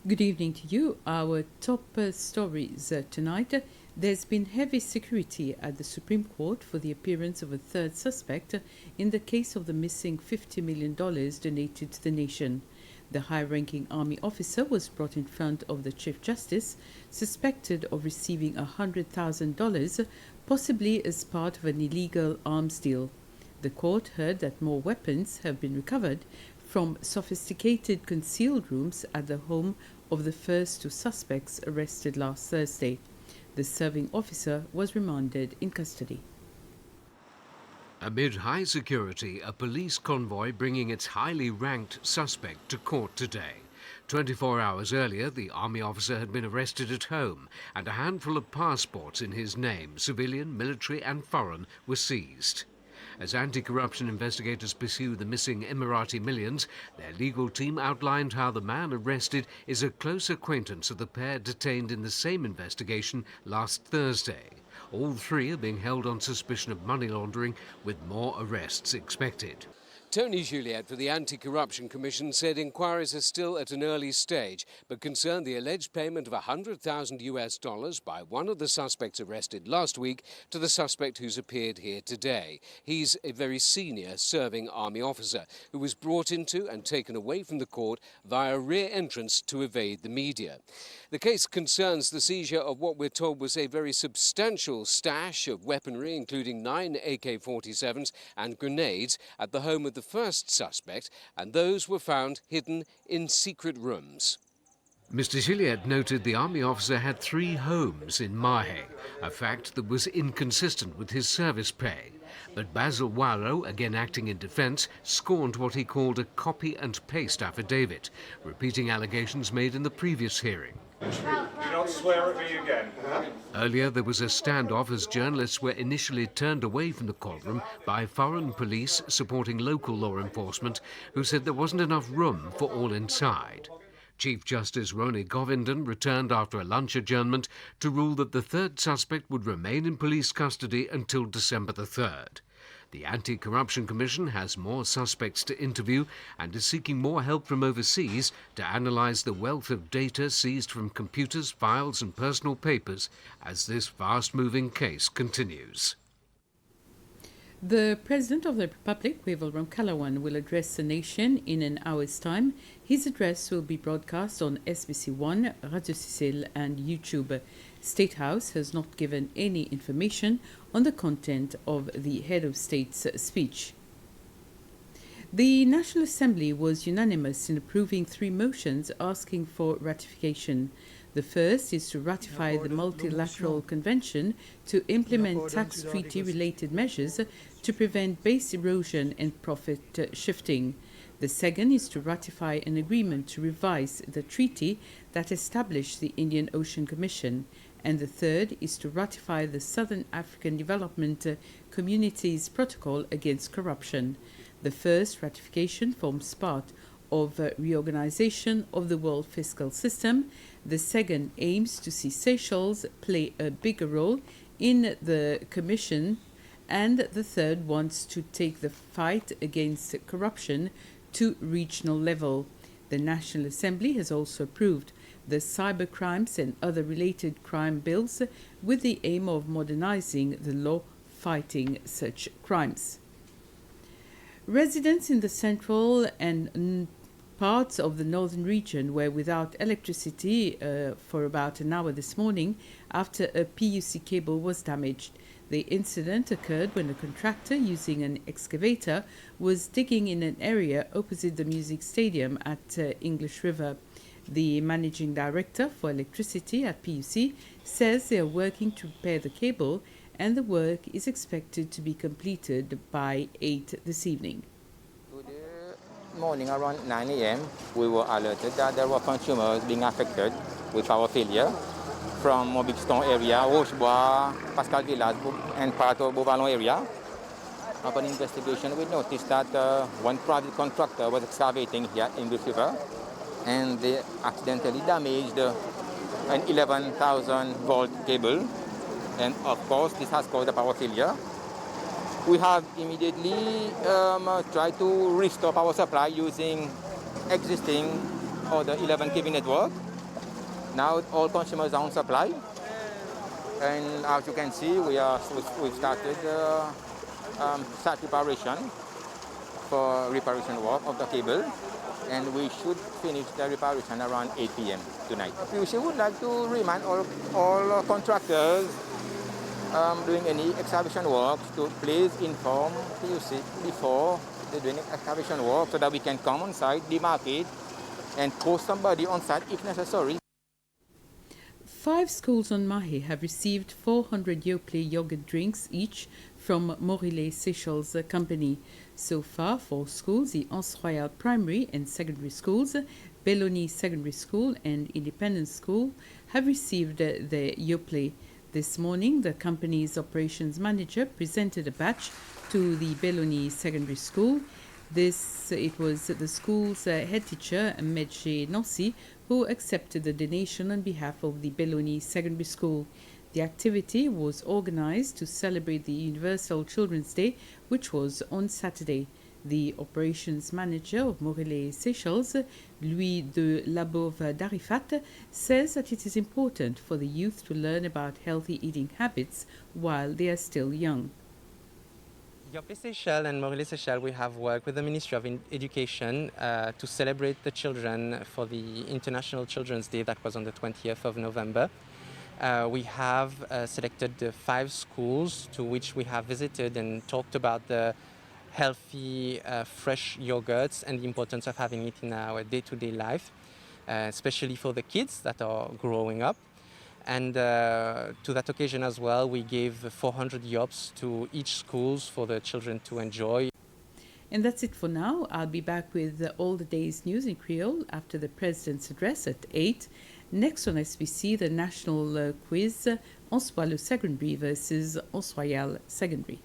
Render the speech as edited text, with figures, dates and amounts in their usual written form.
Good evening to you. Our top stories tonight. There's been heavy security at the Supreme Court for the appearance of a third suspect in the case of the missing $50 million donated to the nation. The high-ranking army officer was brought in front of the Chief Justice, suspected of receiving $100,000, possibly as part of an illegal arms deal. The court heard that more weapons have been recovered from sophisticated concealed rooms at the home of the first two suspects arrested last Thursday. The serving officer was remanded in custody. Amid high security, a police convoy bringing its highly ranked suspect to court today. 24 hours earlier, the army officer had been arrested at home, and a handful of passports in his name, civilian, military and foreign, were seized. As anti-corruption investigators pursue the missing Emirati millions, their legal team outlined how the man arrested is a close acquaintance of the pair detained in the same investigation last Thursday. All three are being held on suspicion of money laundering, with more arrests expected. Tony Juliet for the Anti-Corruption Commission said inquiries are still at an early stage, but concern the alleged payment of $100,000 by one of the suspects arrested last week to the suspect who's appeared here today. He's a very senior serving army officer who was brought into and taken away from the court via a rear entrance to evade the media. The case concerns the seizure of what we're told was a very substantial stash of weaponry, including 9 AK-47s and grenades, at the home of the first suspect, and those were found hidden in secret rooms. Mr. Gilliard noted the army officer had 3 homes in Mahe, a fact that was inconsistent with his service pay. But Basil Waro, again acting in defence, scorned what he called a copy-and-paste affidavit, repeating allegations made in the previous hearing. Do not swear at me again. Earlier, there was a standoff as journalists were initially turned away from the courtroom by foreign police supporting local law enforcement, who said there wasn't enough room for all inside. Chief Justice Roni Govindan returned after a lunch adjournment to rule that the third suspect would remain in police custody until December the 3rd. The Anti-Corruption Commission has more suspects to interview and is seeking more help from overseas to analyse the wealth of data seized from computers, files and personal papers as this fast-moving case continues. The President of the Republic, Wavel Ramkalawan, will address the nation in an hour's time. His address will be broadcast on SBC One, Radio Sicil and YouTube. State House has not given any information on the content of the head of state's speech. The National Assembly was unanimous in approving 3 motions asking for ratification. The first is to ratify the multilateral convention to implement tax treaty-related measures to prevent base erosion and profit shifting. The second is to ratify an agreement to revise the treaty that established the Indian Ocean Commission. And the third is to ratify the Southern African Development Community's Protocol Against Corruption. The first ratification forms part of reorganization of the world fiscal system. The second aims to see Seychelles play a bigger role in the Commission, and the third wants to take the fight against corruption to regional level. The National Assembly has also approved the cyber crimes and other related crime bills with the aim of modernizing the law fighting such crimes. Residents in the central and parts of the northern region were without electricity for about an hour this morning after a PUC cable was damaged. The incident occurred when a contractor using an excavator was digging in an area opposite the music stadium at English River. The managing director for electricity at PUC says they are working to repair the cable, and the work is expected to be completed by 8 this evening. Today morning around 9 a.m. we were alerted that there were consumers being affected with power failure from Mobiston area, Rochebois, Pascal Villas and part of Beauvallon area. Upon investigation, we noticed that one private contractor was excavating here in the river, and they accidentally damaged an 11,000 volt cable, and of course this has caused a power failure. We have immediately tried to restore power supply using existing or the 11 kV network, Now all consumers are on supply, and as you can see, we've started start reparation for reparation work of the cable, and we should finish the reparation around 8 p.m. tonight. We would like to remind all contractors doing any excavation work to please inform PUC before they're doing excavation work so that we can come on site, demarcate, and post somebody on site if necessary. 5 schools on Mahé have received 400 Yoplait yogurt drinks each from Morillé Seychelles Company. So far, 4 schools, the Anse Royal Primary and Secondary Schools, Belloni Secondary School and Independence School, have received the Yoplait. This morning, the company's operations manager presented a batch to the Belloni Secondary School. It was the school's head teacher, Medje Nancy, who accepted the donation on behalf of the Belloni Secondary School. The activity was organized to celebrate the Universal Children's Day, which was on Saturday. The operations manager of Morillé Seychelles, Louis de Labove Darifat, says that it is important for the youth to learn about healthy eating habits while they are still young. Yoplait Seychelles and Morillé Seychelles, we have worked with the Ministry of Education to celebrate the children for the International Children's Day that was on the 20th of November. We have selected the 5 schools to which we have visited and talked about the healthy, fresh yogurts and the importance of having it in our day-to-day life, especially for the kids that are growing up. And to that occasion as well, we gave 400 yops to each schools for the children to enjoy. And that's it for now. I'll be back with all the day's news in Creole after the President's address at 8. Next on SBC, the national quiz, Anse Royal Secondary versus Anse Royal Secondary.